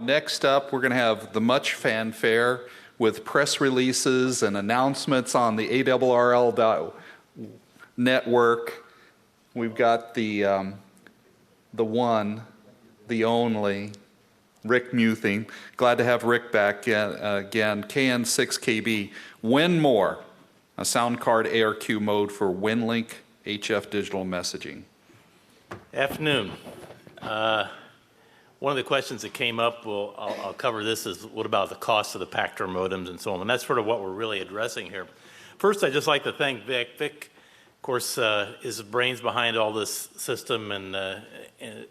Next up, we're going to have the much fanfare with press releases and announcements on the ARRL network. We've got the one, the only, Rick Muthing. Glad to have Rick back again. KN6KB. WINMOR, a sound card ARQ mode for WinLink HF digital messaging. Afternoon. One of the questions that came up, I'll cover this, is what about the cost of the TAPR modems and so on, and that's sort of what we're really addressing here. First, I'd just like to thank Vic. Vic, of course, is the brains behind all this system and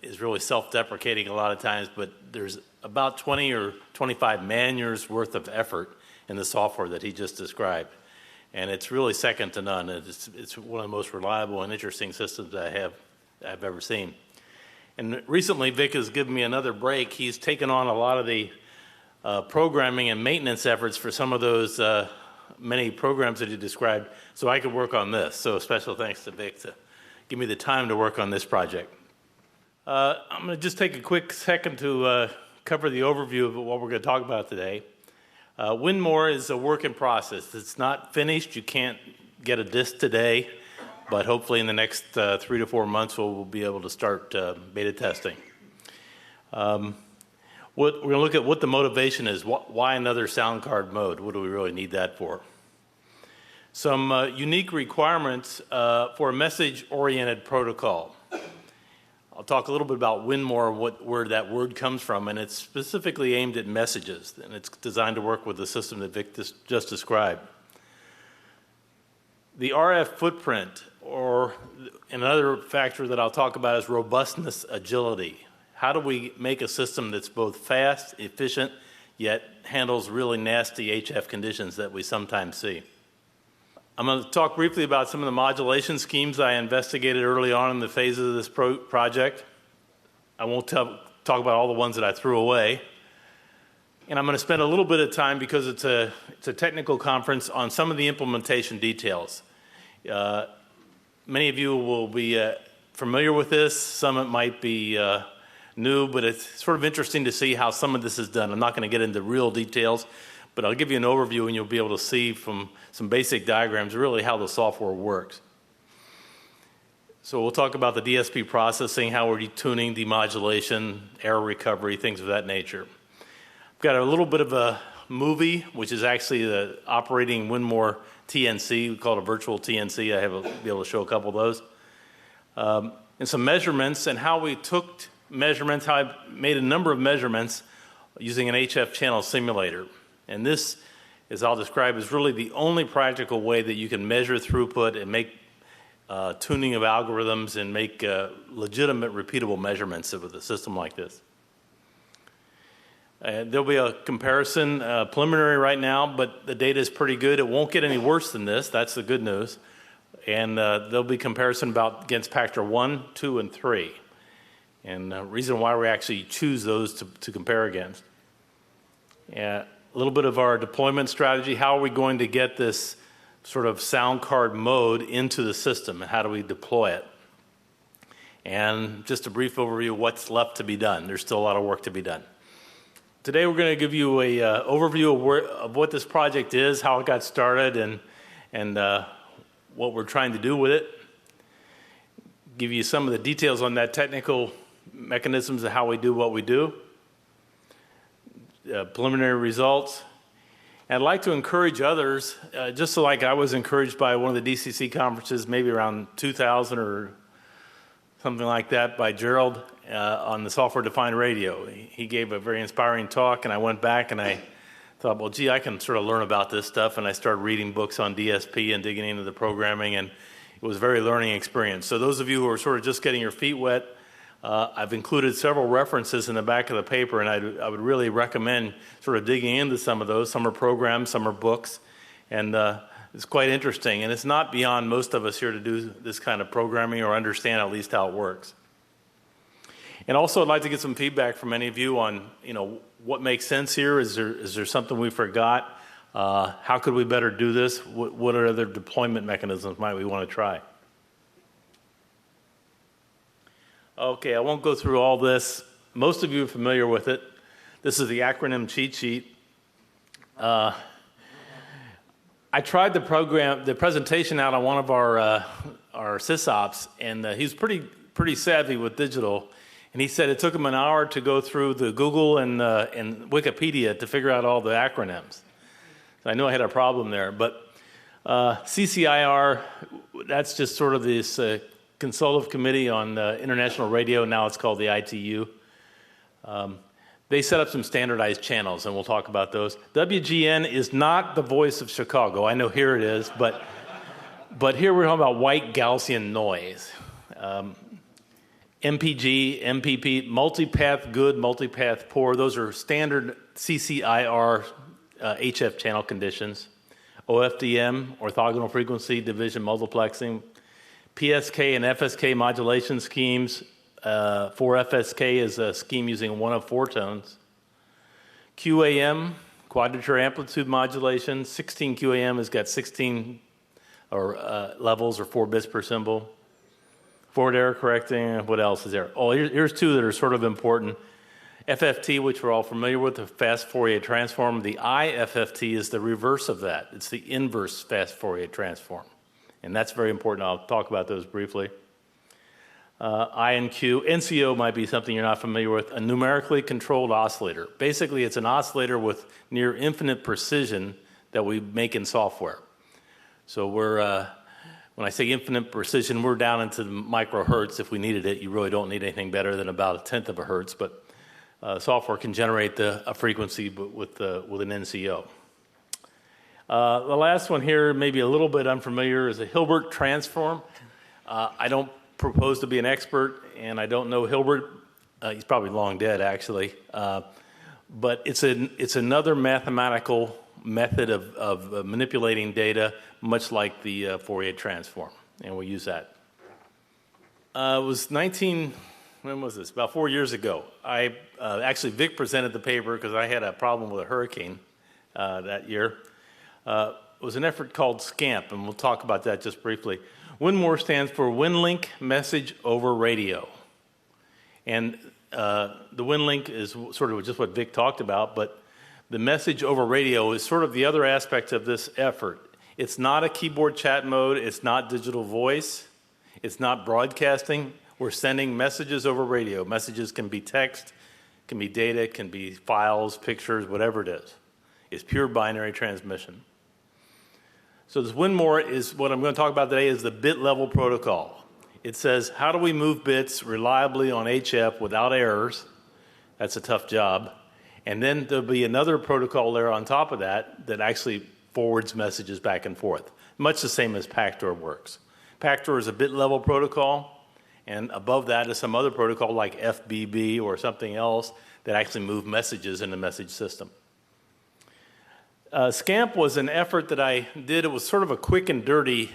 is really self-deprecating a lot of times, but there's about 20 or 25 man-years worth of effort in the software that he just described, and it's really second to none. It's one of the most reliable and interesting systems I've ever seen. And recently, Vic has given me another break. He's taken on a lot of the programming and maintenance efforts for some of those many programs that he described, so I could work on this. So special thanks to Vic to give me the time to work on this project. I'm going to just take a quick second to cover the overview of what we're going to talk about today. WINMOR is a work in process. It's not finished. You can't get a disk today. But hopefully in the next 3 to 4 months we'll be able to start beta testing. We're going to look at what the motivation is. Why another sound card mode? What do we really need that for? Some unique requirements for a message-oriented protocol. I'll talk a little bit about WINMOR, where that word comes from, and it's specifically aimed at messages, and it's designed to work with the system that Vic just described. The RF footprint, or another factor that I'll talk about, is robustness, agility. How do we make a system that's both fast, efficient, yet handles really nasty HF conditions that we sometimes see? I'm going to talk briefly about some of the modulation schemes I investigated early on in the phases of this project. I won't talk about all the ones that I threw away. And I'm going to spend a little bit of time, because it's a technical conference, on some of the implementation details. Many of you will be familiar with this. Some it might be new, but it's sort of interesting to see how some of this is done. I'm not going to get into real details, but I'll give you an overview and you'll be able to see from some basic diagrams really how the software works. So we'll talk about the DSP processing, how we're detuning, demodulation, error recovery, things of that nature. Got a little bit of a movie, which is actually the operating WINMOR TNC. We call it a virtual TNC. Be able to show a couple of those. And some measurements, and how we took measurements, how I made a number of measurements using an HF channel simulator. And this, as I'll describe, is really the only practical way that you can measure throughput and make tuning of algorithms and make legitimate, repeatable measurements with a system like this. There'll be a comparison, preliminary right now, but the data is pretty good. It won't get any worse than this. That's the good news. And there'll be comparison against TAPR 1, 2, and 3. And the reason why we actually choose those to compare against. A little bit of our deployment strategy. How are we going to get this sort of sound card mode into the system, and how do we deploy it? And just a brief overview of what's left to be done. There's still a lot of work to be done. Today we're going to give you a overview of what this project is, how it got started, and what we're trying to do with it. Give you some of the details on that technical mechanisms of how we do what we do. Preliminary results. And I'd like to encourage others, just like I was encouraged by one of the DCC conferences, maybe around 2000 or something like that, by Gerald on the software-defined radio. He gave a very inspiring talk, and I went back and I thought, well, gee, I can sort of learn about this stuff, and I started reading books on DSP and digging into the programming, and it was a very learning experience. So those of you who are sort of just getting your feet wet, I've included several references in the back of the paper, and I would really recommend sort of digging into some of those. Some are programs, some are books, and it's quite interesting. And it's not beyond most of us here to do this kind of programming or understand at least how it works. And also, I'd like to get some feedback from any of you on, what makes sense here. Is there something we forgot? How could we better do this? What other deployment mechanisms might we want to try? Okay, I won't go through all this. Most of you are familiar with it. This is the acronym cheat sheet. I tried the presentation out on one of our sysops, and he's pretty savvy with digital. And he said it took him an hour to go through the Google and Wikipedia to figure out all the acronyms. So I knew I had a problem there. But CCIR, that's just sort of this consultative committee on international radio. Now it's called the ITU. They set up some standardized channels, and we'll talk about those. WGN is not the voice of Chicago. I know here it is, but here we're talking about white Gaussian noise. MPG, MPP, multipath good, multipath poor. Those are standard CCIR HF channel conditions. OFDM, orthogonal frequency division multiplexing. PSK and FSK modulation schemes. 4FSK is a scheme using one of 4 tones. QAM, quadrature amplitude modulation. 16 QAM has got 16 levels or 4 bits per symbol. Forward error correcting, what else is there? Oh, here's 2 that are sort of important. FFT, which we're all familiar with, the fast Fourier transform. The IFFT is the reverse of that. It's the inverse fast Fourier transform. And that's very important. I'll talk about those briefly. I and Q. NCO might be something you're not familiar with. A numerically controlled oscillator. Basically, it's an oscillator with near infinite precision that we make in software. So when I say infinite precision, we're down into the microhertz if we needed it. You really don't need anything better than about 1/10 of a hertz, but software can generate a frequency with an NCO. The last one here, maybe a little bit unfamiliar, is a Hilbert transform. I don't propose to be an expert, and I don't know Hilbert. He's probably long dead, actually. But it's another mathematical method of manipulating data, much like the Fourier transform, and we'll use that. It was when was this? About 4 years ago. Actually, Vic presented the paper because I had a problem with a hurricane that year. It was an effort called SCAMP, and we'll talk about that just briefly. WINMOR stands for WinLink Message Over Radio. And the WinLink is sort of just what Vic talked about, but the message over radio is sort of the other aspect of this effort. It's not a keyboard chat mode. It's not digital voice. It's not broadcasting. We're sending messages over radio. Messages can be text, can be data, can be files, pictures, whatever it is. It's pure binary transmission. So this WINMOR is what I'm going to talk about today is the bit level protocol. It says, how do we move bits reliably on HF without errors? That's a tough job. And then there'll be another protocol there on top of that that actually forwards messages back and forth, much the same as PACTOR works. PACTOR is a bit level protocol, and above that is some other protocol like FBB or something else that actually move messages in the message system. SCAMP was an effort that I did. It was sort of a quick and dirty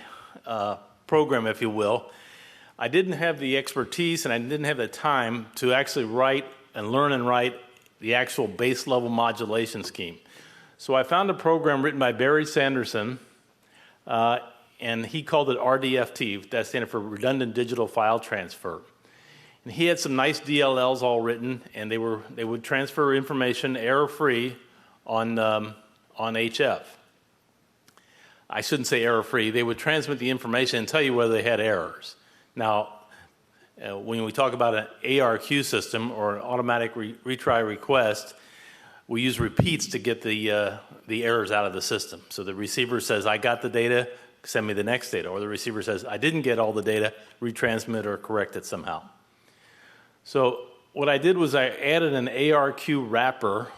program, if you will. I didn't have the expertise and I didn't have the time to actually write and learn and write the actual base level modulation scheme. So I found a program written by Barry Sanderson, and he called it RDFT. That stands for Redundant Digital File Transfer. And he had some nice DLLs all written, and they would transfer information error-free on HF. I shouldn't say error-free. They would transmit the information and tell you whether they had errors. Now, when we talk about an ARQ system or an automatic retry request, we use repeats to get the errors out of the system. So the receiver says, I got the data, send me the next data. Or the receiver says, I didn't get all the data, retransmit or correct it somehow. So what I did was I added an ARQ wrapper,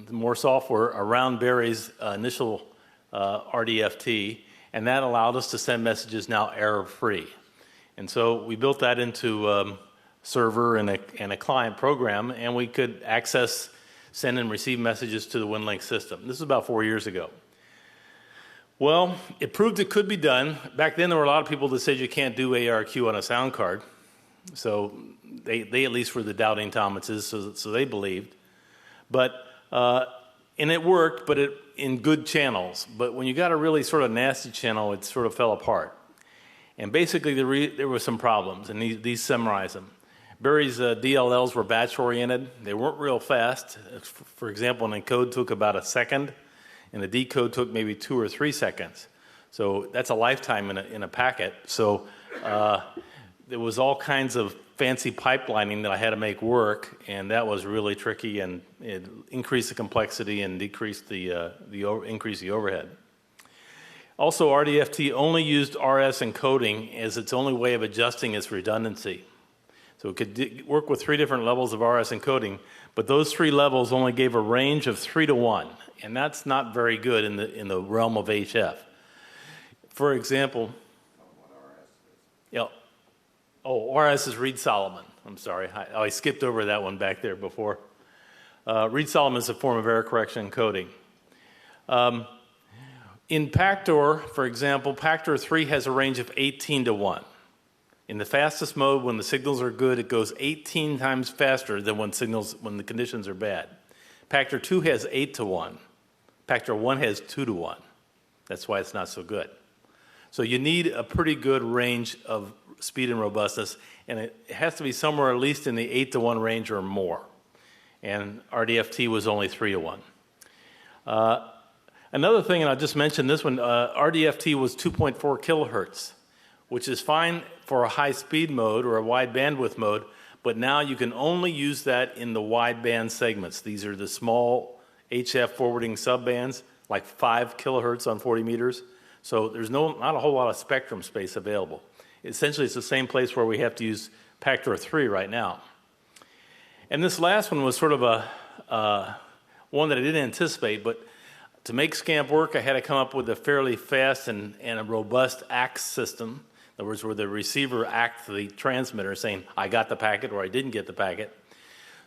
more software, around Barry's initial RDFT, and that allowed us to send messages now error-free. And so we built that into server and a client program, and we could access, send and receive messages to the WinLink system. This is about 4 years ago. Well, it proved it could be done. Back then, there were a lot of people that said you can't do ARQ on a sound card. So they at least were the doubting Thomases, so they believed. But, and it worked, but in good channels. But when you got a really sort of nasty channel, it sort of fell apart. And basically, there were some problems, and these summarize them. Barry's DLLs were batch-oriented. They weren't real fast. For example, an encode took about a second, and a decode took maybe 2 or 3 seconds. So that's a lifetime in a packet. So there was all kinds of fancy pipelining that I had to make work, and that was really tricky, and it increased the complexity and decreased increased the overhead. Also, RDFT only used RS encoding as its only way of adjusting its redundancy. So it could work with 3 different levels of RS encoding, but those 3 levels only gave a range of 3 to 1, and that's not very good in the realm of HF. For example, RS is Reed-Solomon. I'm sorry, I skipped over that one back there before. Reed-Solomon is a form of error correction encoding. In PACTOR, for example, PACTOR 3 has a range of 18 to 1. In the fastest mode, when the signals are good, it goes 18 times faster than when the conditions are bad. PACTOR 2 has 8 to 1. PACTOR 1 has 2 to 1. That's why it's not so good. So you need a pretty good range of speed and robustness, and it has to be somewhere at least in the 8 to 1 range or more. And RDFT was only 3 to 1. Another thing, and I'll just mention this one, RDFT was 2.4 kilohertz, which is fine for a high-speed mode or a wide bandwidth mode, but now you can only use that in the wideband segments. These are the small HF forwarding subbands, like 5 kilohertz on 40 meters. So there's not a whole lot of spectrum space available. Essentially, it's the same place where we have to use PACTOR 3 right now. And this last one was sort of one that I didn't anticipate, but to make SCAMP work, I had to come up with a fairly fast and a robust ACK system. In other words, where the receiver acts the transmitter saying, I got the packet or I didn't get the packet.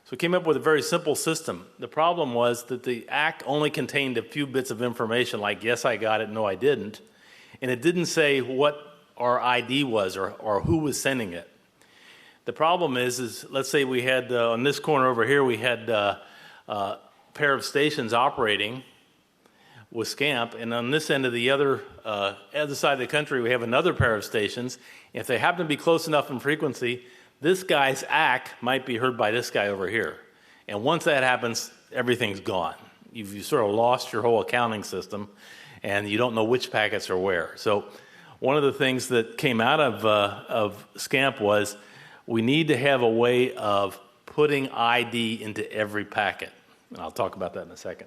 So we came up with a very simple system. The problem was that the ACK only contained a few bits of information, like yes, I got it, no, I didn't. And it didn't say what our ID was or who was sending it. The problem is let's say we had, on this corner over here, we had a pair of stations operating with SCAMP, and on this end of the other side of the country, we have another pair of stations. If they happen to be close enough in frequency, this guy's ACK might be heard by this guy over here. And once that happens, everything's gone. You've sort of lost your whole accounting system, and you don't know which packets are where. So one of the things that came out of SCAMP was we need to have a way of putting ID into every packet. And I'll talk about that in a second.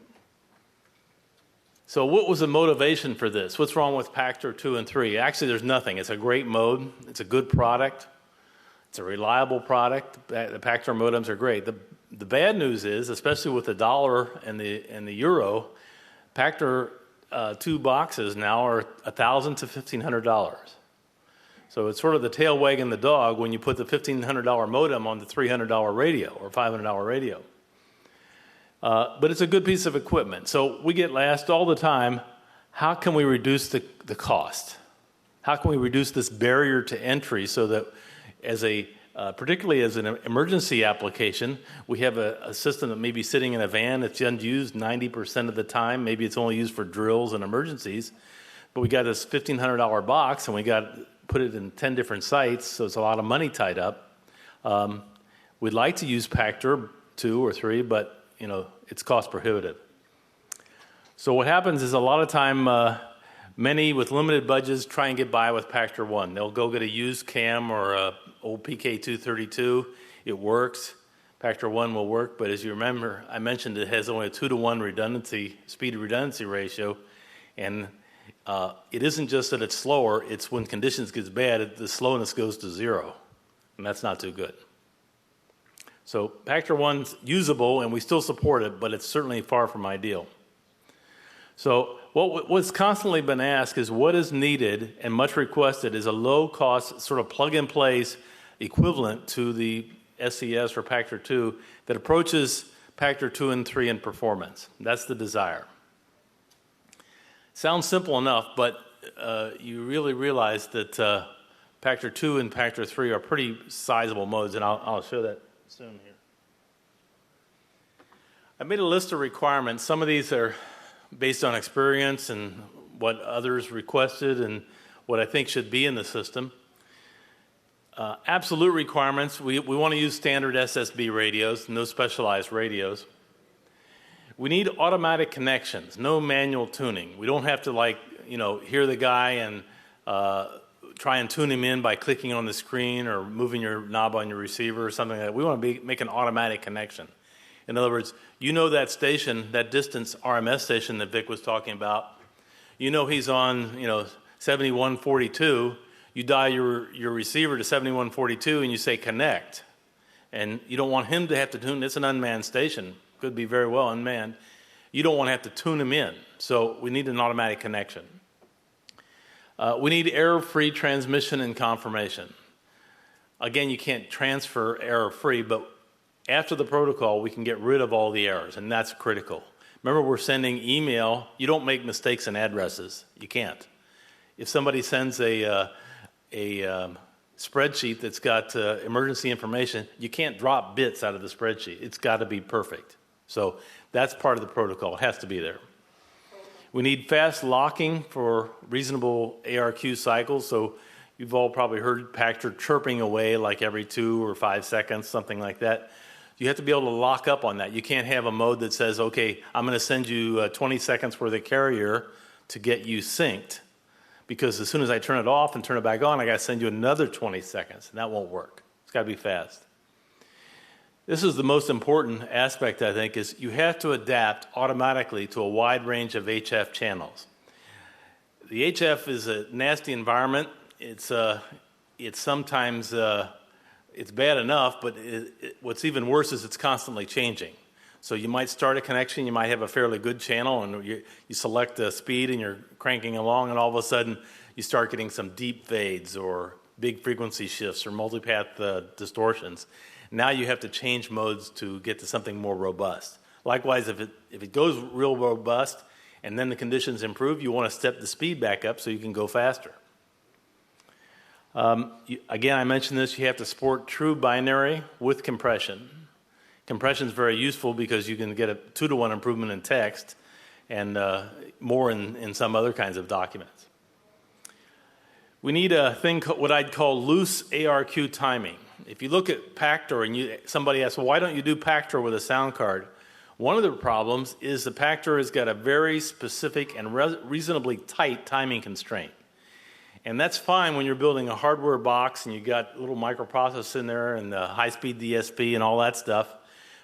So what was the motivation for this? What's wrong with PACTOR 2 and 3? Actually, there's nothing. It's a great mode. It's a good product. It's a reliable product. The PACTOR modems are great. The bad news is, especially with the dollar and the euro, PACTOR 2 boxes now are $1,000 to $1,500. So it's sort of the tail wagging the dog when you put the $1,500 modem on the $300 radio or $500 radio. But it's a good piece of equipment. So we get asked all the time, how can we reduce the cost? How can we reduce this barrier to entry so that particularly as an emergency application, we have a system that may be sitting in a van that's unused 90% of the time. Maybe it's only used for drills and emergencies. But we got this $1,500 box, and we got to put it in 10 different sites, so it's a lot of money tied up. We'd like to use PACTOR 2 or 3, but it's cost prohibitive. So what happens is a lot of time, many with limited budgets try and get by with PACTOR 1. They'll go get a used CAM or a old PK232. It works. PACTOR 1 will work, but as you remember, I mentioned it has only a 2 to 1 speed redundancy ratio, and it isn't just that it's slower, it's when conditions get bad, the slowness goes to 0, and that's not too good. So PACTOR 1's usable, and we still support it, but it's certainly far from ideal. So what's constantly been asked is what is needed and much requested is a low-cost sort of plug-and-place equivalent to the SES or PACTOR 2 that approaches PACTOR 2 and 3 in performance. That's the desire. Sounds simple enough, but you really realize that PACTOR 2 and PACTOR 3 are pretty sizable modes, and I'll show that soon here. I made a list of requirements. Some of these are based on experience and what others requested and what I think should be in the system. Absolute requirements, we want to use standard SSB radios, no specialized radios. We need automatic connections, no manual tuning. We don't have to hear the guy and try and tune him in by clicking on the screen or moving your knob on your receiver or something like that. We want to make an automatic connection. In other words, you know that station, that distance RMS station that Vic was talking about, you know he's on 7142, you dial your receiver to 7142 and you say connect. And you don't want him to have to tune, it's an unmanned station, could be very well unmanned. You don't want to have to tune him in. So we need an automatic connection. We need error-free transmission and confirmation. Again, you can't transfer error-free, but after the protocol, we can get rid of all the errors, and that's critical. Remember, we're sending email. You don't make mistakes in addresses. You can't. If somebody sends a spreadsheet that's got emergency information, you can't drop bits out of the spreadsheet. It's got to be perfect. So that's part of the protocol. It has to be there. We need fast locking for reasonable ARQ cycles. So you've all probably heard Pactor chirping away like every 2 or 5 seconds, something like that. You have to be able to lock up on that. You can't have a mode that says, okay, I'm going to send you 20 seconds worth of carrier to get you synced, because as soon as I turn it off and turn it back on, I got to send you another 20 seconds, and that won't work. It's got to be fast. This is the most important aspect, I think, is you have to adapt automatically to a wide range of HF channels. The HF is a nasty environment. It's sometimes it's bad enough, but what's even worse is it's constantly changing. So you might start a connection, you might have a fairly good channel, and you select a speed and you're cranking along, and all of a sudden you start getting some deep fades or big frequency shifts or multipath distortions. Now you have to change modes to get to something more robust. Likewise, if it goes real robust and then the conditions improve, you want to step the speed back up so you can go faster. Again, I mentioned this, you have to support true binary with compression. Compression is very useful because you can get a 2-to-1 improvement in text and more in some other kinds of documents. We need a thing, what I'd call loose ARQ timing. If you look at Pactor and somebody asks, well, why don't you do Pactor with a sound card? One of the problems is the Pactor has got a very specific and reasonably tight timing constraint. And that's fine when you're building a hardware box and you got little microprocessors in there and the high-speed DSP and all that stuff.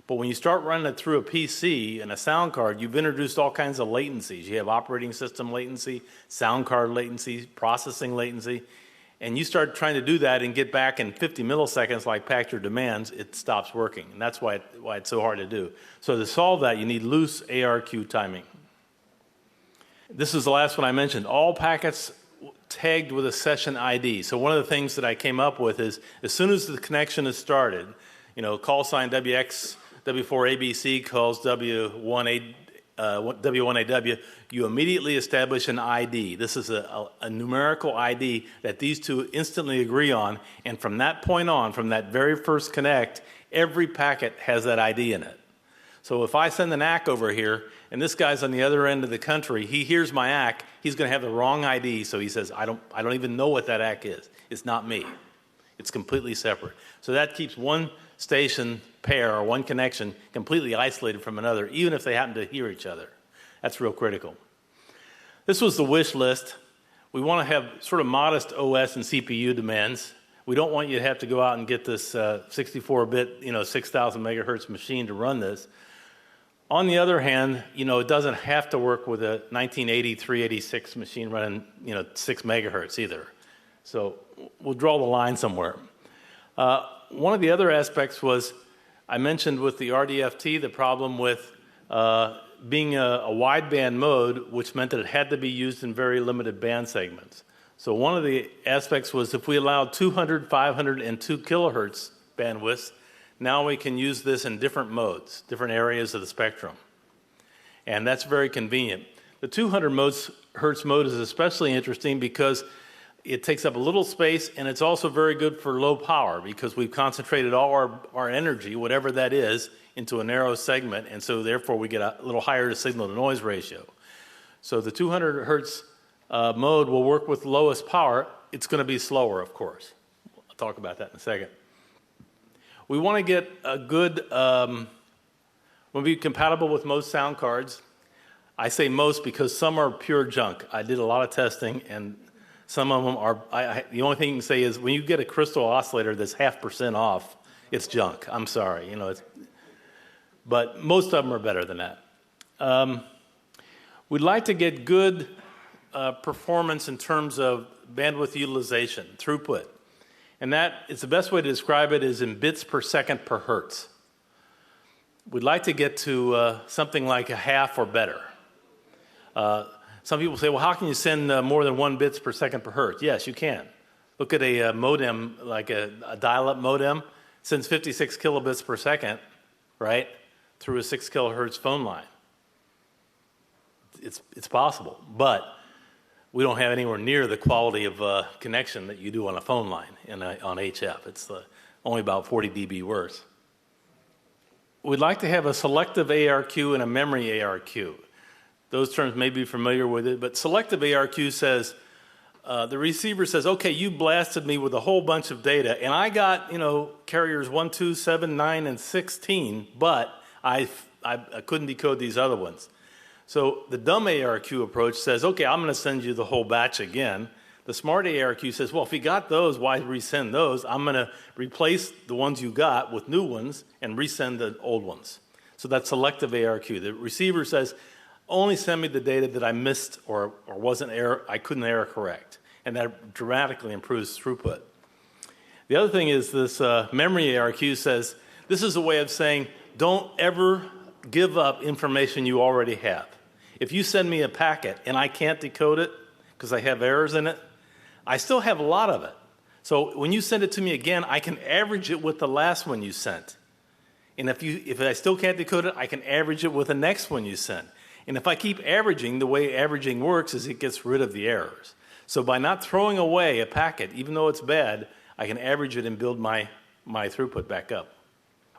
But when you start running it through a PC and a sound card, you've introduced all kinds of latencies. You have operating system latency, sound card latency, processing latency. And you start trying to do that and get back in 50 milliseconds like Pactor demands, it stops working. And that's why it's so hard to do. So to solve that, you need loose ARQ timing. This is the last one I mentioned. All packets tagged with a session ID. So one of the things that I came up with is as soon as the connection is started, call sign WX, W4ABC calls W1AW, you immediately establish an ID. This is a numerical ID that these two instantly agree on, and from that point on, from that very first connect, every packet has that ID in it. So if I send an ACK over here, and this guy's on the other end of the country, he hears my ACK, he's going to have the wrong ID, so he says, I don't even know what that ACK is. It's not me. It's completely separate. So that keeps one station pair or one connection completely isolated from another, even if they happen to hear each other. That's real critical. This was the wish list. We want to have sort of modest OS and CPU demands. We don't want you to have to go out and get this 64-bit, 6,000 megahertz machine to run this. On the other hand, it doesn't have to work with a 1980 386 machine running, 6 megahertz either. So we'll draw the line somewhere. One of the other aspects was, I mentioned with the RDFT, the problem with being a wideband mode, which meant that it had to be used in very limited band segments. So one of the aspects was if we allowed 200, 500, and 2 kilohertz bandwidths, now we can use this in different modes, different areas of the spectrum. And that's very convenient. The 200 hertz mode is especially interesting because it takes up a little space, and it's also very good for low power because we've concentrated all our energy, whatever that is, into a narrow segment, and so therefore we get a little higher signal-to-noise ratio. So the 200 hertz mode will work with lowest power. It's going to be slower, of course. I'll talk about that in a second. We want to get a good, we'll be compatible with most sound cards. I say most because some are pure junk. I did a lot of testing, and some of them are, the only thing you can say is when you get a crystal oscillator that's 0.5% off, it's junk. I'm sorry, you know, but most of them are better than that. We'd like to get good performance in terms of bandwidth utilization, throughput. And that is the best way to describe it is in bits per second per hertz. We'd like to get to something like a half or better. Some people say, well, how can you send more than 1 bits per second per hertz? Yes, you can. Look at a modem, like a dial-up modem, sends 56 kilobits per second, right, through a 6 kilohertz phone line. It's possible, but we don't have anywhere near the quality of connection that you do on a phone line on HF. It's only about 40 dB worse. We'd like to have a selective ARQ and a memory ARQ. Those terms may be familiar with it, but selective ARQ says, the receiver says, okay, you blasted me with a whole bunch of data, and I got, you know, carriers 1, 2, 7, 9, and 16, but I couldn't decode these other ones. So the dumb ARQ approach says, okay, I'm going to send you the whole batch again. The smart ARQ says, well, if you got those, why resend those? I'm going to replace the ones you got with new ones and resend the old ones. So that's selective ARQ. The receiver says, only send me the data that I missed or I couldn't error correct. And that dramatically improves throughput. The other thing is this memory ARQ says, this is a way of saying, don't ever give up information you already have. If you send me a packet and I can't decode it because I have errors in it, I still have a lot of it. So when you send it to me again, I can average it with the last one you sent. And if I still can't decode it, I can average it with the next one you sent. And if I keep averaging, the way averaging works is it gets rid of the errors. So by not throwing away a packet, even though it's bad, I can average it and build my throughput back up.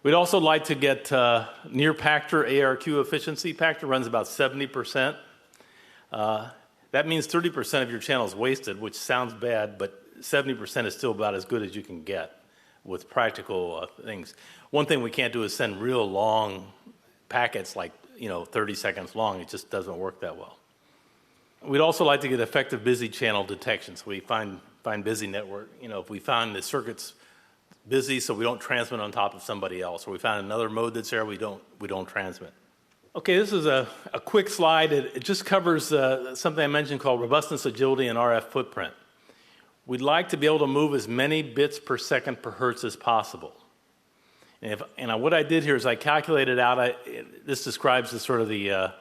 We'd also like to get near Pactor ARQ efficiency. Pactor runs about 70%. That means 30% of your channel is wasted, which sounds bad, but 70% is still about as good as you can get with practical things. One thing we can't do is send real long packets like 30 seconds long. It just doesn't work that well. We'd also like to get effective busy channel detection. So we find busy network. If we find the circuit's busy, so we don't transmit on top of somebody else, or we found another mode that's there, we don't transmit. Okay, this is a quick slide. It just covers something I mentioned called robustness, agility, and RF footprint. We'd like to be able to move as many bits per second per hertz as possible. And what I did here is I calculated out, this describes the sort of the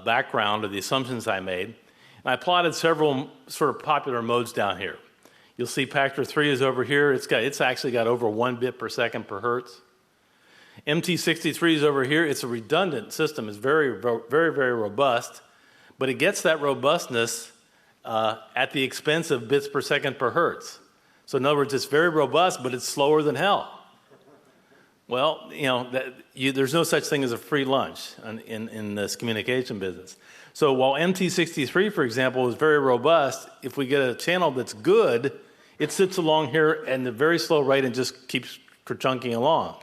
background or the assumptions I made. And I plotted several sort of popular modes down here. You'll see Pactor 3 is over here. It's actually got over 1 bit per second per hertz. MT63 is over here. It's a redundant system. It's very, very, very robust, but it gets that robustness at the expense of bits per second per hertz. So in other words, it's very robust, but it's slower than hell. Well, there's no such thing as a free lunch in this communication business. So while MT63, for example, is very robust, if we get a channel that's good, it sits along here at a very slow rate and just keeps chunking along.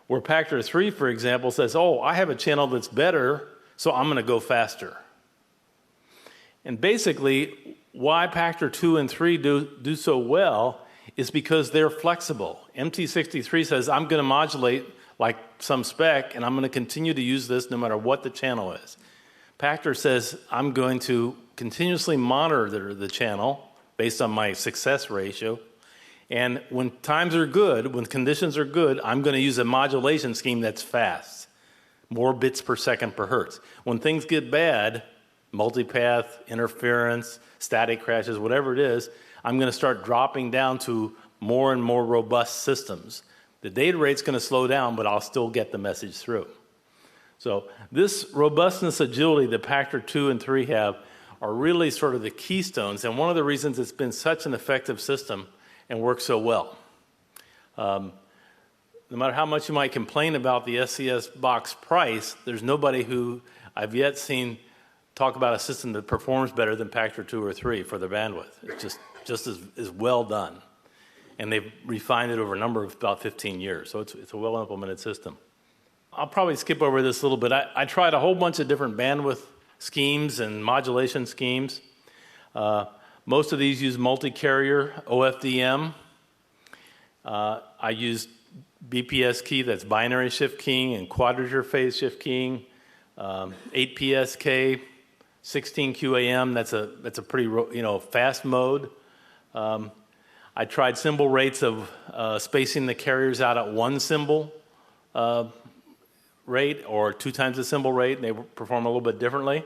Where Pactor 3, for example, says, oh, I have a channel that's better, so I'm going to go faster. And basically, why Pactor 2 and 3 do so well is because they're flexible. MT63 says, I'm going to modulate like some spec, and I'm going to continue to use this no matter what the channel is. Pactor says, I'm going to continuously monitor the channel based on my success ratio. And when times are good, when conditions are good, I'm going to use a modulation scheme that's fast, more bits per second per hertz. When things get bad, multipath, interference, static crashes, whatever it is, I'm going to start dropping down to more and more robust systems. The data rate's going to slow down, but I'll still get the message through. So this robustness, agility that Pactor 2 and 3 have are really sort of the keystones, and one of the reasons it's been such an effective system and works so well. No matter how much you might complain about the SCS box price, there's nobody who I've yet seen talk about a system that performs better than Pactor 2 or 3 for their bandwidth. It's just as well done. and they've refined it over a number of about 15 years. So it's a well-implemented system. I'll probably skip over this a little bit. I tried a whole bunch of different bandwidth schemes and modulation schemes. Most of these use multi-carrier OFDM. I used BPS key, that's binary shift keying, and quadrature phase shift keying. 8 PSK, 16 QAM. That's a pretty fast mode. I tried symbol rates of spacing the carriers out at 1 symbol rate or 2 times the symbol rate, and they perform a little bit differently.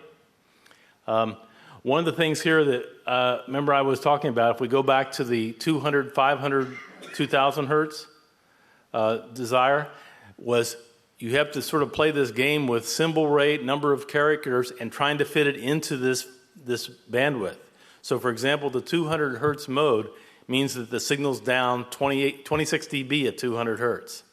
One of the things here that, remember I was talking about, if we go back to the 200, 500, 2000 hertz desire, was you have to sort of play this game with symbol rate, number of characters, and trying to fit it into this bandwidth. So for example, the 200 hertz mode means that the signal's down 26 dB at 200 hertz.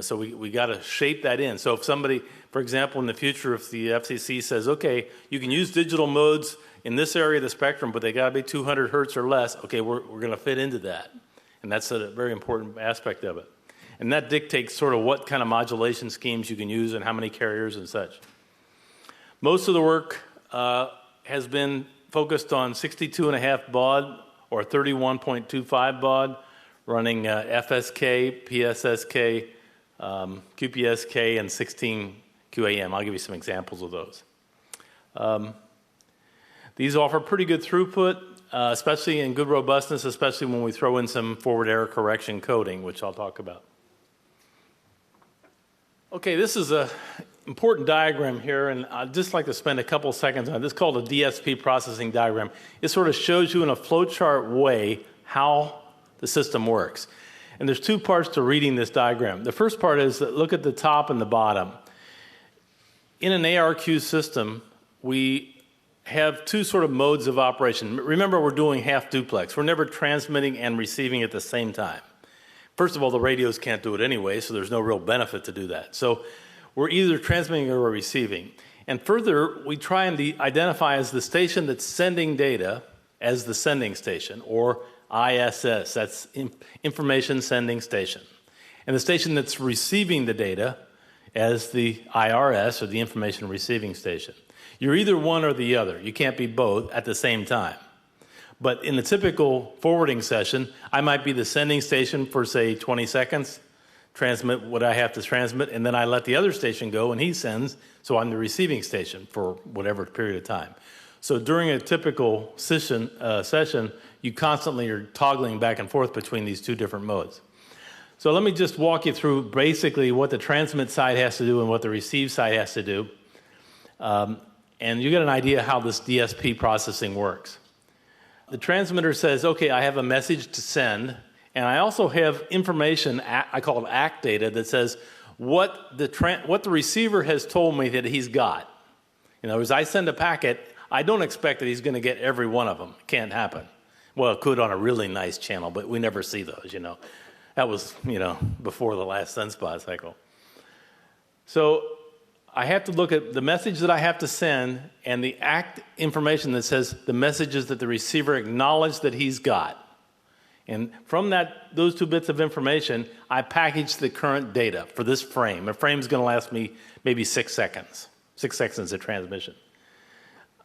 So we got to shape that in. So if somebody, for example, in the future, if the FCC says, okay, you can use digital modes in this area of the spectrum, but they got to be 200 hertz or less, okay, we're going to fit into that. And that's a very important aspect of it. And that dictates sort of what kind of modulation schemes you can use and how many carriers and such. Most of the work has been focused on 62.5 baud or 31.25 baud, running FSK, PSSK, QPSK, and 16 QAM. I'll give you some examples of those. These offer pretty good throughput, especially in good robustness, especially when we throw in some forward error correction coding, which I'll talk about. Okay, this is an important diagram here, and I'd just like to spend a couple seconds on it. This is called a DSP processing diagram. It sort of shows you in a flowchart way how the system works. And there's 2 parts to reading this diagram. The first part is that look at the top and the bottom. In an ARQ system, we have 2 sort of modes of operation. Remember, we're doing half duplex. We're never transmitting and receiving at the same time. First of all, the radios can't do it anyway, so there's no real benefit to do that. So we're either transmitting or receiving. And further, we try and identify as the station that's sending data as the sending station, or ISS, that's Information Sending Station. And the station that's receiving the data as the IRS, or the Information Receiving Station. You're either one or the other. You can't be both at the same time. But in the typical forwarding session, I might be the sending station for, say, 20 seconds, transmit what I have to transmit, and then I let the other station go, and he sends, so I'm the receiving station for whatever period of time. So during a typical session, you constantly are toggling back and forth between these 2 different modes. So let me just walk you through basically what the transmit side has to do and what the receive side has to do. And you get an idea how this DSP processing works. The transmitter says, okay, I have a message to send, and I also have information, I call it ACT data, that says what the receiver has told me that he's got. In other words, I send a packet, I don't expect that he's going to get every one of them. It can't happen. Well, it could on a really nice channel, but we never see those, That was, before the last sunspot cycle. So I have to look at the message that I have to send and the ACT information that says the messages that the receiver acknowledged that he's got. And from those 2 bits of information, I package the current data for this frame. A frame is going to last me maybe 6 seconds. 6 seconds of transmission.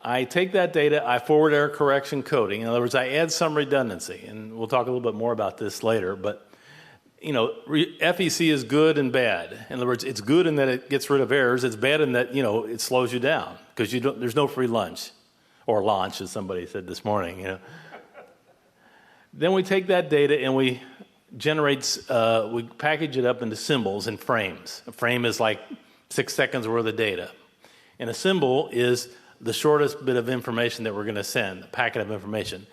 I take that data, I forward error correction coding. In other words, I add some redundancy. And we'll talk a little bit more about this later. But FEC is good and bad. In other words, it's good in that it gets rid of errors. It's bad in that, it slows you down because there's no free lunch or launch, as somebody said this morning, Then we take that data and we package it up into symbols and frames. A frame is like 6 seconds worth of data. And a symbol is the shortest bit of information that we're going to send, a packet of information.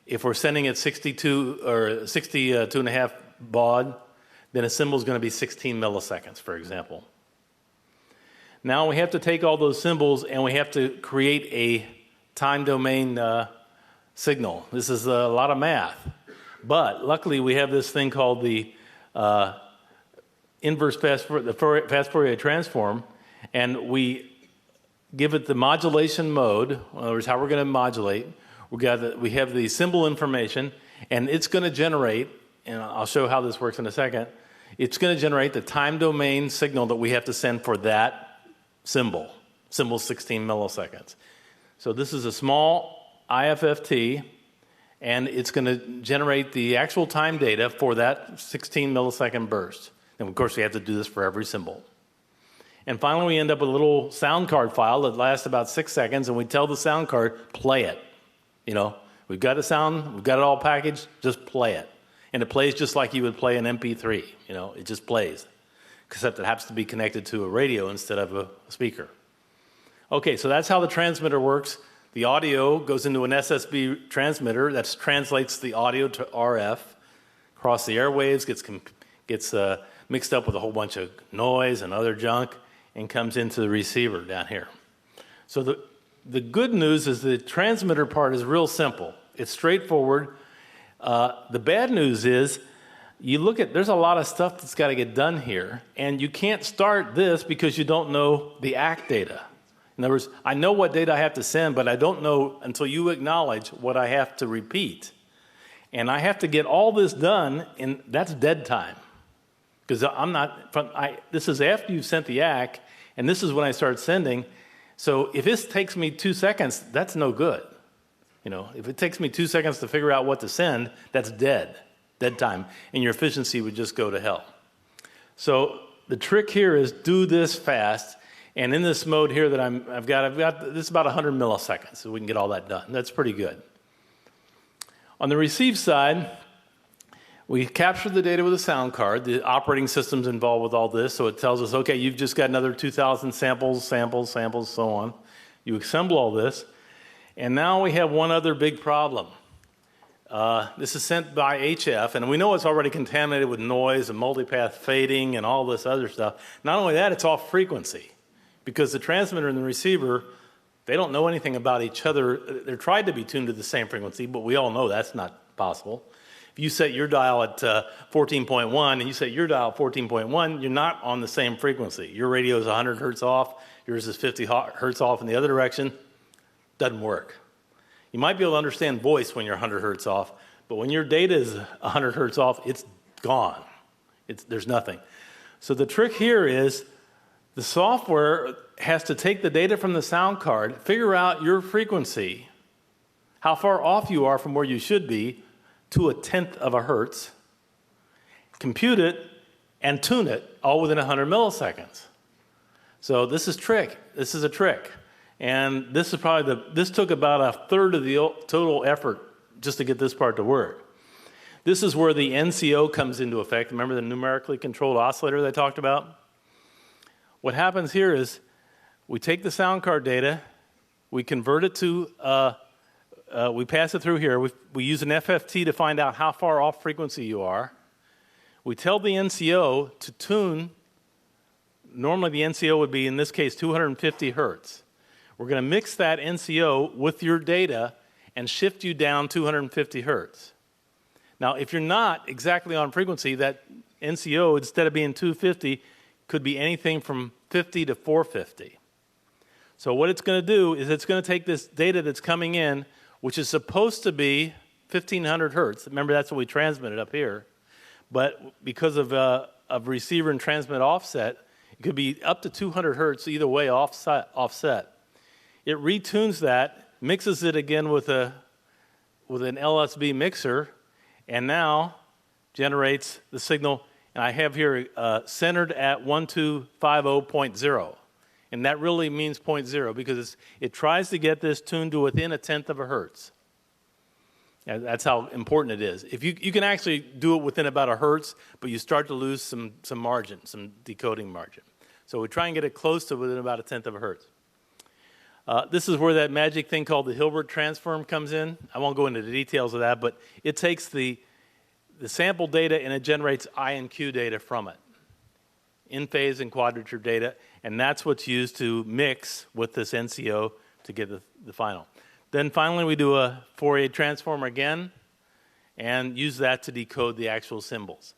If we're sending it 62.5 baud, then a symbol is going to be 16 milliseconds, for example. Now we have to take all those symbols and we have to create a time domain signal. This is a lot of math. But luckily we have this thing called the inverse fast Fourier transform, and we give it the modulation mode. In other words, how we're going to modulate. We have the symbol information, and it's going to generate and I'll show how this works in a second, it's going to generate the time domain signal that we have to send for that symbol 16 milliseconds. So this is a small IFFT, and it's going to generate the actual time data for that 16 millisecond burst. And of course, we have to do this for every symbol. And finally, we end up with a little sound card file that lasts about 6 seconds, and we tell the sound card, play it. You know, we've got the sound, we've got it all packaged, just play it. And it plays just like you would play an MP3, you know, it just plays. Except it happens to be connected to a radio instead of a speaker. Okay, so that's how the transmitter works. The audio goes into an SSB transmitter that translates the audio to RF, across the airwaves, gets mixed up with a whole bunch of noise and other junk, and comes into the receiver down here. So the good news is the transmitter part is real simple. It's straightforward. The bad news is, you look at, there's a lot of stuff that's got to get done here, and you can't start this because you don't know the ACK data. In other words, I know what data I have to send, but I don't know until you acknowledge what I have to repeat. And I have to get all this done, and that's dead time. Because this is after you've sent the ACK, and this is when I start sending. So if this takes me 2 seconds, that's no good. You know, if it takes me 2 seconds to figure out what to send, that's dead time, and your efficiency would just go to hell. So the trick here is do this fast, and in this mode here that I've got this is about 100 milliseconds, so we can get all that done. That's pretty good. On the receive side, we capture the data with a sound card. The operating system's involved with all this, so it tells us, okay, you've just got another 2,000 samples, so on. You assemble all this, and now we have one other big problem. This is sent by HF, and we know it's already contaminated with noise and multipath fading and all this other stuff. Not only that, it's off frequency, because the transmitter and the receiver, they don't know anything about each other. They're tried to be tuned to the same frequency, but we all know that's not possible. If you set your dial at 14.1 and you set your dial at 14.1, you're not on the same frequency. Your radio is 100 hertz off, yours is 50 hertz off in the other direction. Doesn't work. You might be able to understand voice when you're 100 hertz off, but when your data is 100 hertz off, it's gone. There's nothing. So the trick here is the software has to take the data from the sound card, figure out your frequency, how far off you are from where you should be, to 1/10 of a hertz, compute it, and tune it all within 100 milliseconds. So this is a trick. And this took about a third of the total effort just to get this part to work. This is where the NCO comes into effect. Remember the numerically controlled oscillator that I talked about? What happens here is we take the sound card data, we convert it to, we pass it through here. We use an FFT to find out how far off frequency you are. We tell the NCO to tune. Normally the NCO would be, in this case, 250 hertz. We're going to mix that NCO with your data and shift you down 250 hertz. Now, if you're not exactly on frequency, that NCO, instead of being 250, could be anything from 50 to 450. So what it's going to do is it's going to take this data that's coming in, which is supposed to be 1,500 hertz. Remember, that's what we transmitted up here. But because of receiver and transmit offset, it could be up to 200 hertz either way offset. It retunes that, mixes it again with an LSB mixer, and now generates the signal. And I have here centered at 1250.0. And that really means 0.0 because it tries to get this tuned to within 1/10 of a hertz. And that's how important it is. If you can actually do it within about a hertz, but you start to lose some margin, some decoding margin. So we try and get it close to within about 1/10 of a hertz. This is where that magic thing called the Hilbert transform comes in. I won't go into the details of that, but it takes the sample data and it generates I and Q data from it, in phase and quadrature data, and that's what's used to mix with this NCO to get the final. Then finally we do a Fourier transform again and use that to decode the actual symbols.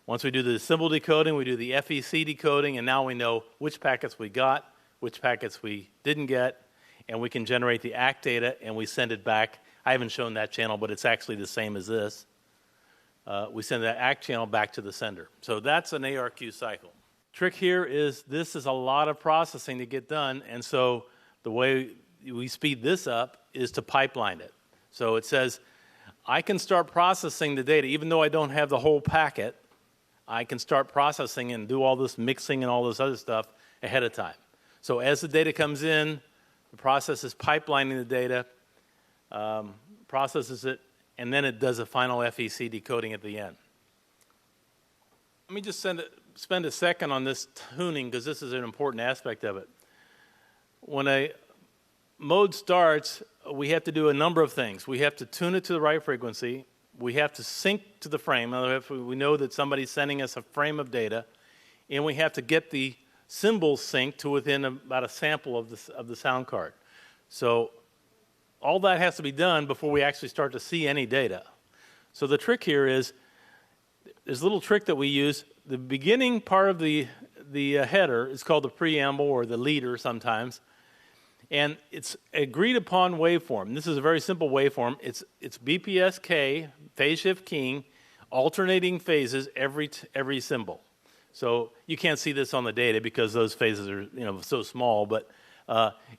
Once we do the symbol decoding, we do the FEC decoding, and now we know which packets we got, which packets we didn't get, and we can generate the ACK data and we send it back. I haven't shown that channel, but it's actually the same as this. we send that ACK channel back to the sender. So that's an ARQ cycle. Trick here is this is a lot of processing to get done, and so the way we speed this up is to pipeline it. So it says, I can start processing the data, even though I don't have the whole packet, I can start processing and do all this mixing and all this other stuff ahead of time. So as the data comes in, the process is pipelining the data, processes it, and then it does a final FEC decoding at the end. Let me just spend a second on this tuning, because this is an important aspect of it. When a mode starts, we have to do a number of things. We have to tune it to the right frequency. We have to sync to the frame. We know that somebody's sending us a frame of data, and we have to get the symbols synced to within about a sample of the sound card. So all that has to be done before we actually start to see any data. So the trick here is, there's a little trick that we use. The beginning part of the header is called the preamble or the leader sometimes, and it's agreed upon waveform. This is a very simple waveform. It's BPSK, phase shift keying, alternating phases every symbol. So you can't see this on the data because those phases are so small, but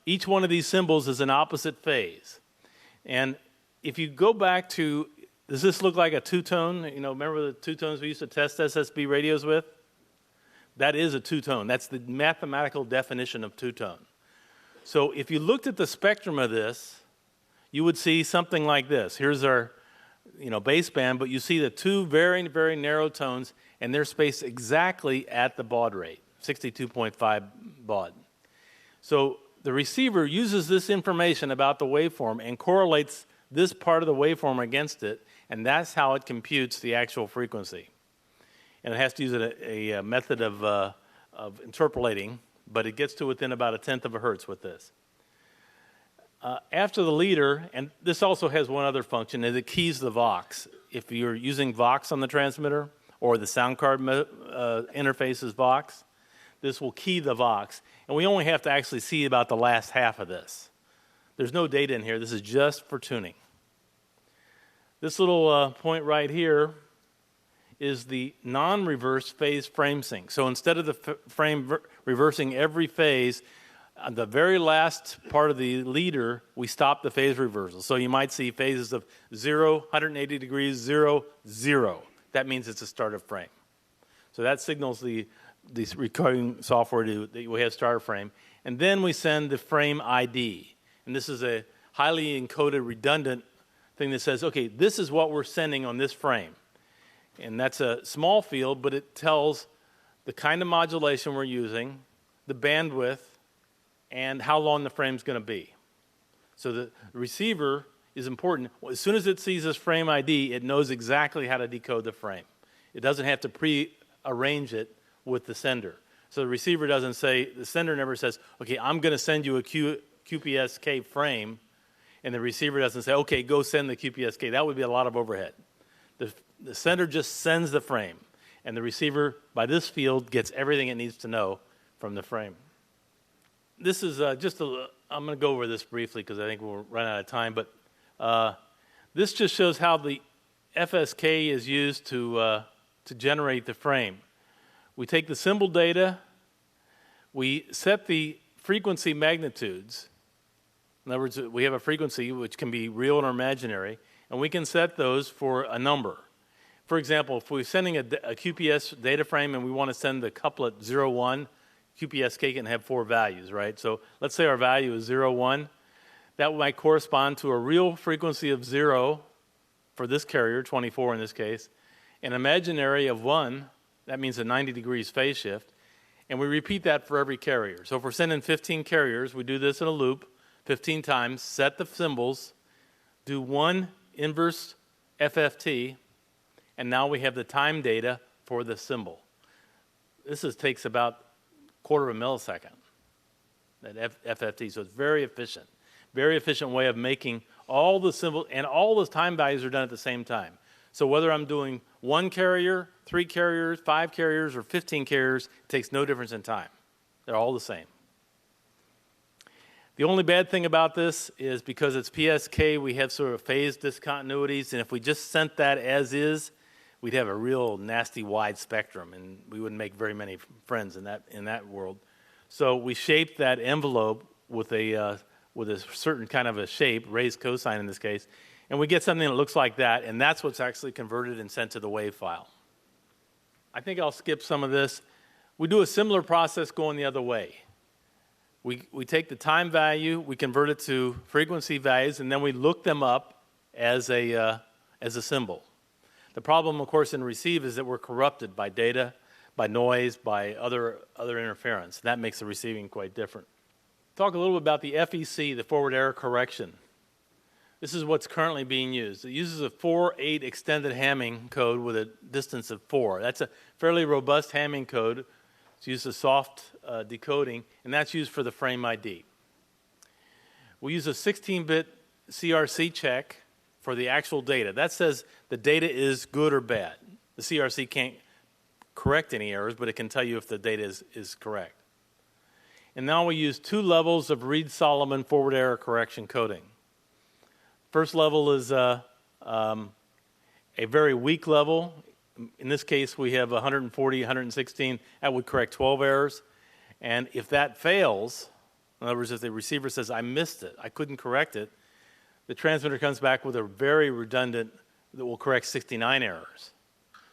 each one of these symbols is an opposite phase. And if you go back to, does this look like a two-tone? Remember the two-tones we used to test SSB radios with? That is a two-tone. That's the mathematical definition of two-tone. So if you looked at the spectrum of this, you would see something like this. Here's our baseband, but you see the two very, very narrow tones, and they're spaced exactly at the baud rate, 62.5 baud. So the receiver uses this information about the waveform and correlates this part of the waveform against it, and that's how it computes the actual frequency. And it has to use a method of interpolating, but it gets to within about 1/10 of a hertz with this. After the leader, and this also has one other function, is it keys the Vox. If you're using Vox on the transmitter, or the sound card interface is Vox, this will key the Vox. And we only have to actually see about the last half of this. There's no data in here. This is just for tuning. This little point right here is the non-reverse phase frame sync. So instead of the frame reversing every phase, on the very last part of the leader, we stop the phase reversal. So you might see phases of 0, 180 degrees, 0, 0. That means it's a start of frame. So that signals the recording software that we have start of frame. And then we send the frame ID. And this is a highly encoded redundant thing that says, okay, this is what we're sending on this frame. And that's a small field, but it tells the kind of modulation we're using, the bandwidth, and how long the frame's going to be. So the receiver is important. As soon as it sees this frame ID, it knows exactly how to decode the frame. It doesn't have to pre-arrange it with the sender. So the receiver doesn't say, the sender never says, okay, I'm going to send you a QPSK frame, and the receiver doesn't say, okay, go send the QPSK. That would be a lot of overhead. The sender just sends the frame, and the receiver, by this field, gets everything it needs to know from the frame. This is I'm going to go over this briefly because I think we'll run out of time, but this just shows how the FSK is used to generate the frame. We take the symbol data, we set the frequency magnitudes. In other words, we have a frequency which can be real or imaginary, and we can set those for a number. For example, if we're sending a QPS data frame and we want to send the couplet 01, QPSK can have 4 values, right? So let's say our value is 01. That might correspond to a real frequency of 0 for this carrier, 24 in this case, an imaginary of 1, that means a 90 degrees phase shift, and we repeat that for every carrier. So if we're sending 15 carriers, we do this in a loop 15 times, set the symbols, do 1 inverse FFT, and now we have the time data for the symbol. This takes about a quarter of a millisecond, that FFT, so it's very efficient. Very efficient way of making all the symbols, and all those time values are done at the same time. So whether I'm doing 1 carrier, 3 carriers, 5 carriers, or 15 carriers, it takes no difference in time. They're all the same. The only bad thing about this is because it's PSK, we have sort of phase discontinuities, and if we just sent that as is, we'd have a real nasty wide spectrum, and we wouldn't make very many friends in that world. So we shaped that envelope with a certain kind of a shape, raised cosine in this case, and we get something that looks like that, and that's what's actually converted and sent to the wave file. I think I'll skip some of this. We do a similar process going the other way. We take the time value, we convert it to frequency values, and then we look them up as a symbol. The problem, of course, in receive is that we're corrupted by data, by noise, by other interference. That makes the receiving quite different. Talk a little bit about the FEC, the forward error correction. This is what's currently being used. It uses a 4/8 extended Hamming code with a distance of 4. That's a fairly robust Hamming code. It's used as soft decoding, and that's used for the frame ID. We use a 16-bit CRC check for the actual data. That says the data is good or bad. The CRC can't correct any errors, but it can tell you if the data is correct. And now we use 2 levels of Reed-Solomon forward error correction coding. First level is a very weak level. In this case, we have 140, 116. That would correct 12 errors. And if that fails, in other words, if the receiver says, I missed it, I couldn't correct it, the transmitter comes back with a very redundant that will correct 69 errors.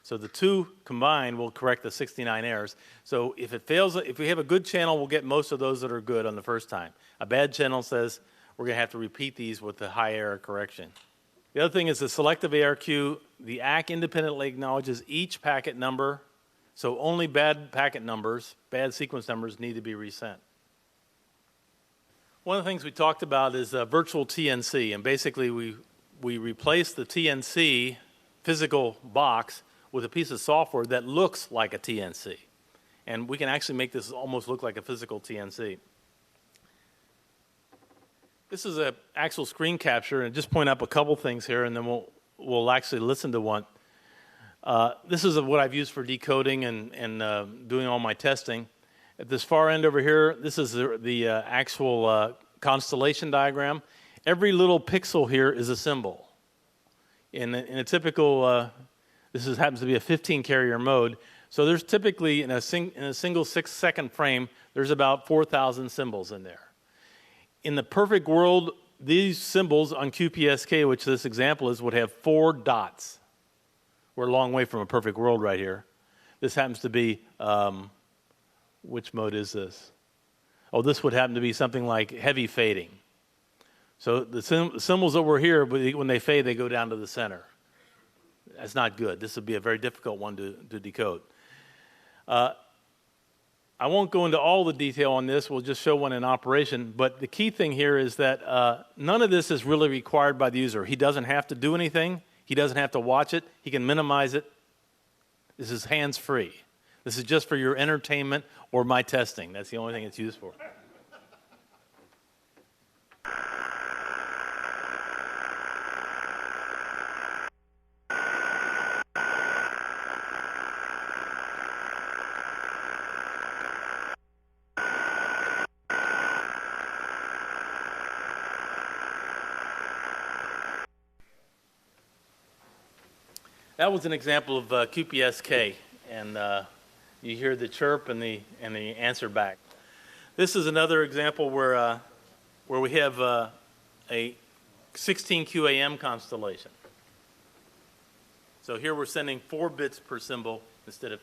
So the 2 combined will correct the 69 errors. So if it fails, if we have a good channel, we'll get most of those that are good on the first time. A bad channel says we're going to have to repeat these with the high error correction. The other thing is the selective ARQ. The ACK independently acknowledges each packet number, so only bad packet numbers, bad sequence numbers need to be resent. One of the things we talked about is virtual TNC, and basically we replace the TNC physical box with a piece of software that looks like a TNC. And we can actually make this almost look like a physical TNC. This is an actual screen capture, and just point up a couple things here, and then we'll actually listen to one. This is what I've used for decoding and doing all my testing. At this far end over here, this is the actual constellation diagram. Every little pixel here is a symbol. In a typical, happens to be a 15 carrier mode. So there's typically, in a single 6-second frame, there's about 4,000 symbols in there. In the perfect world, these symbols on QPSK, which this example is, would have 4 dots. We're a long way from a perfect world right here. This happens to be, which mode is this? Oh, this would happen to be something like heavy fading. So the symbols that were here, when they fade, they go down to the center. That's not good. This would be a very difficult one to decode. I won't go into all the detail on this. We'll just show one in operation. But the key thing here is that none of this is really required by the user. He doesn't have to do anything. He doesn't have to watch it. He can minimize it. This is hands-free. This is just for your entertainment or my testing. That's the only thing it's used for. That was an example of QPSK, and you hear the chirp and the answer back. This is another example where we have a 16 QAM constellation. So here we're sending 4 bits per symbol instead of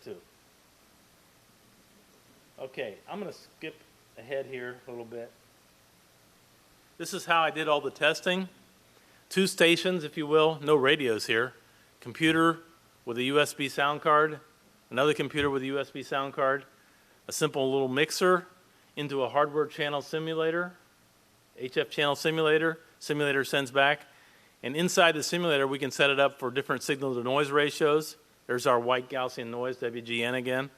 2. Okay, I'm going to skip ahead here a little bit. This is how I did all the testing. 2 stations, if you will, no radios here. Computer with a USB sound card, another computer with a USB sound card, a simple little mixer into a hardware channel simulator, HF channel simulator. Simulator sends back. And inside the simulator, we can set it up for different signal to noise ratios. There's our white Gaussian noise, WGN again.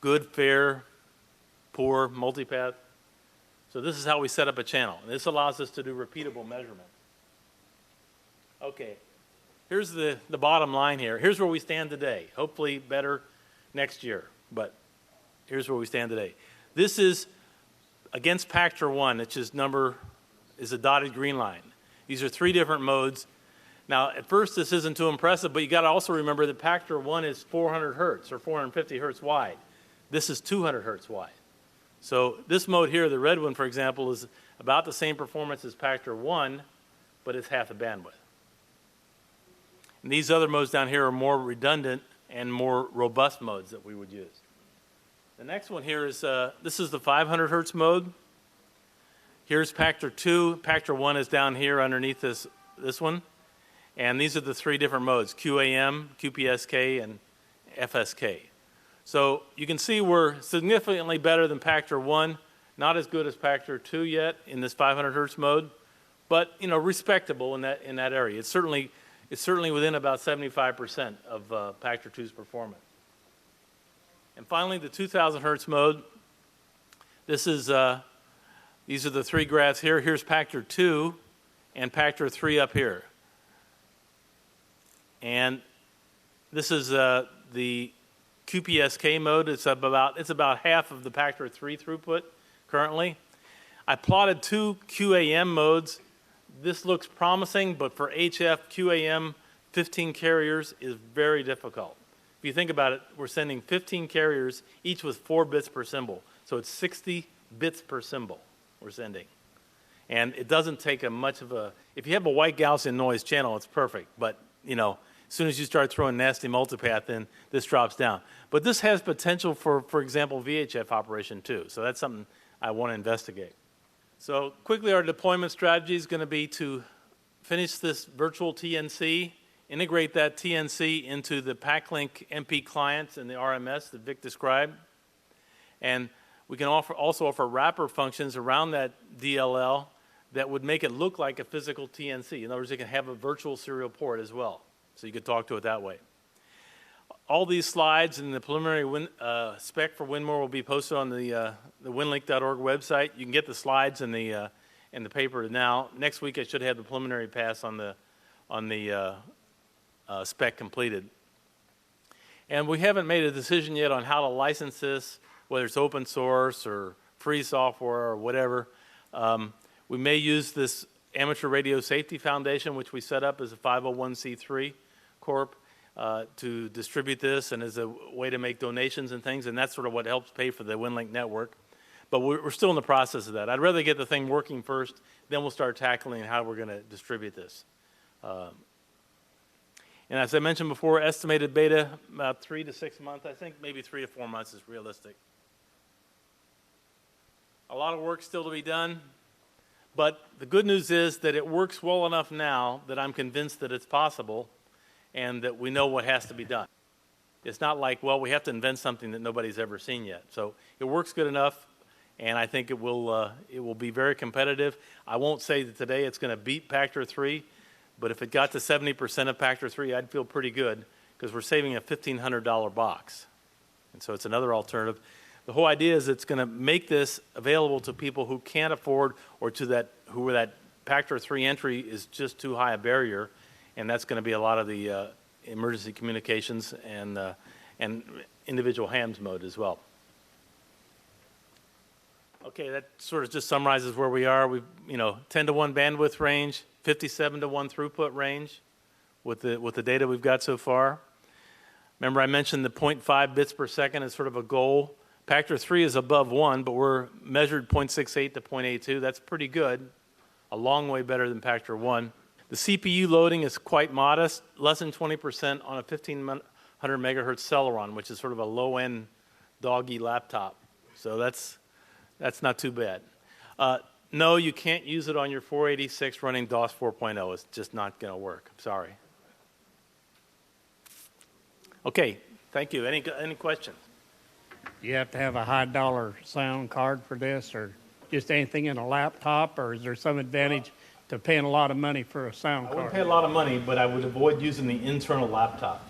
Good, fair, poor, multipath. So this is how we set up a channel. And this allows us to do repeatable measurements. Okay. Here's the bottom line here. Here's where we stand today. Hopefully better next year, but here's where we stand today. This is against Pactor 1, which is a dotted green line. These are 3 different modes. Now, at first, this isn't too impressive, but you got to also remember that Pactor 1 is 400 hertz or 450 hertz wide. This is 200 hertz wide. So this mode here, the red one, for example, is about the same performance as Pactor 1, but it's half the bandwidth. And these other modes down here are more redundant and more robust modes that we would use. The next one here is, this is the 500 hertz mode. Here's Pactor 2. Pactor 1 is down here underneath this one. And these are the three different modes, QAM, QPSK, and FSK. So you can see we're significantly better than Pactor 1, not as good as Pactor 2 yet in this 500 hertz mode, but respectable in that area. It's certainly within about 75% of Pactor 2's performance. And finally, the 2000 hertz mode. This is these are the three graphs here. Here's Pactor 2 and Pactor 3 up here. And this is the QPSK mode. It's about half of the Pactor 3 throughput currently. I plotted two QAM modes. This looks promising, but for HF, QAM 15 carriers is very difficult. If you think about it, we're sending 15 carriers, each with 4 bits per symbol. So it's 60 bits per symbol we're sending. And it doesn't take much of a, if you have a white Gaussian noise channel, it's perfect. But, as soon as you start throwing nasty multipath, then this drops down. But this has potential for example, VHF operation too. So that's something I want to investigate. So quickly, our deployment strategy is going to be to finish this virtual TNC, integrate that TNC into the PACLink MP clients and the RMS that Vic described. And we can also offer wrapper functions around that DLL that would make it look like a physical TNC. In other words, it can have a virtual serial port as well. So you could talk to it that way. All these slides and the preliminary spec for WINMOR will be posted on the winlink.org website. You can get the slides and the paper now. Next week I should have the preliminary pass on the spec completed. And we haven't made a decision yet on how to license this, whether it's open source or free software or whatever. We may use this Amateur Radio Safety Foundation, which we set up as a 501c3 corp, to distribute this and as a way to make donations and things, and that's sort of what helps pay for the WinLink network. But we're still in the process of that. I'd rather get the thing working first, then we'll start tackling how we're going to distribute this. And as I mentioned before, estimated beta, about 3 to 6 months. I think maybe 3 to 4 months is realistic. A lot of work still to be done, but the good news is that it works well enough now that I'm convinced that it's possible and that we know what has to be done. It's not like, well, we have to invent something that nobody's ever seen yet. So it works good enough, and I think it will be very competitive. I won't say that today it's going to beat Pactor 3, but if it got to 70% of Pactor 3, I'd feel pretty good because we're saving a $1,500 box. And so it's another alternative. The whole idea is it's going to make this available to people who can't afford or to that where that Pactor 3 entry is just too high a barrier, and that's going to be a lot of the emergency communications and individual hams mode as well. Okay, that sort of just summarizes where we are. We've 10 to 1 bandwidth range, 57 to 1 throughput range with the data we've got so far. Remember I mentioned the 0.5 bits per second is sort of a goal. Pactor 3 is above 1, but we're measured 0.68 to 0.82. That's pretty good, a long way better than Pactor 1. The CPU loading is quite modest, less than 20% on a 1500 megahertz Celeron, which is sort of a low-end doggy laptop. So that's not too bad. No, you can't use it on your 486 running DOS 4.0. It's just not going to work. I'm sorry. Okay, thank you. Any questions? You have to have a high dollar sound card for this, or just anything in a laptop, or is there some advantage to paying a lot of money for a sound I card? wouldn't pay a lot of money, but I would avoid using the internal laptop.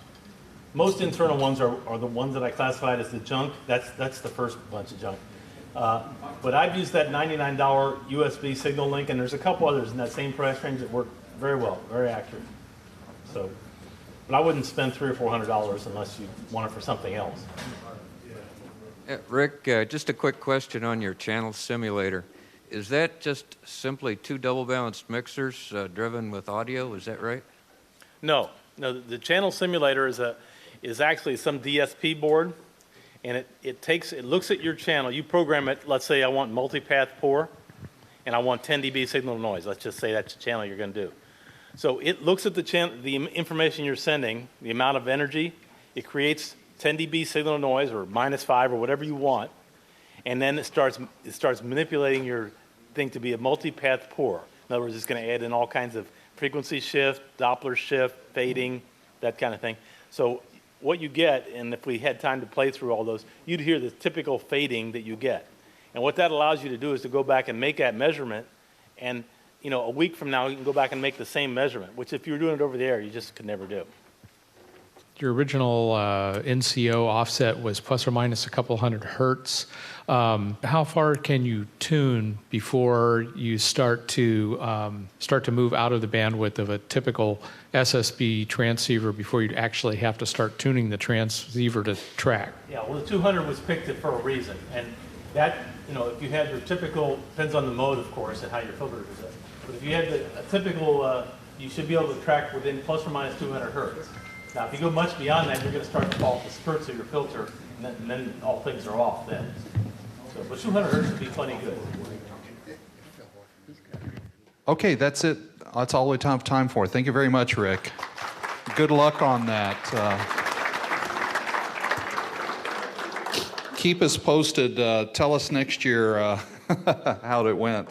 Most internal ones are the ones that I classified as the junk. That's the first bunch of junk. But I've used that $99 USB signal link, and there's a couple others in that same price range that work very well, very accurate. So, but I wouldn't spend $300 or $400 unless you want it for something else. Rick, just a quick question on your channel simulator. Is that just simply 2 double balanced mixers driven with audio? Is that right? No, the channel simulator is actually some DSP board, and it looks at your channel. You program it. Let's say I want multipath poor, and I want 10 dB signal to noise. Let's just say that's the channel you're going to do. So it looks at the information you're sending, the amount of energy. It creates 10 dB signal to noise, or -5, or whatever you want, and then it starts manipulating your thing to be a multipath poor. In other words, it's going to add in all kinds of frequency shift, Doppler shift, fading, that kind of thing. So what you get, and if we had time to play through all those, you'd hear the typical fading that you get. And what that allows you to do is to go back and make that measurement, and a week from now you can go back and make the same measurement, which if you were doing it over the air, you just could never do. Your original NCO offset was plus or minus a couple hundred hertz. How far can you tune before you start to move out of the bandwidth of a typical SSB transceiver before you actually have to start tuning the transceiver to track? Yeah, well, the 200 was picked for a reason, and that, if you had your typical, depends on the mode, of course, and how your filter is set. But if you had a typical, you should be able to track within plus or minus 200 hertz. Now, if you go much beyond that, you're going to start to fall off the skirts of your filter, and then all things are off then. So, but 200 hertz would be plenty good. Okay, that's it. That's all we have time for. Thank you very much, Rick. Good luck on that. Keep us posted. Tell us next year how it went.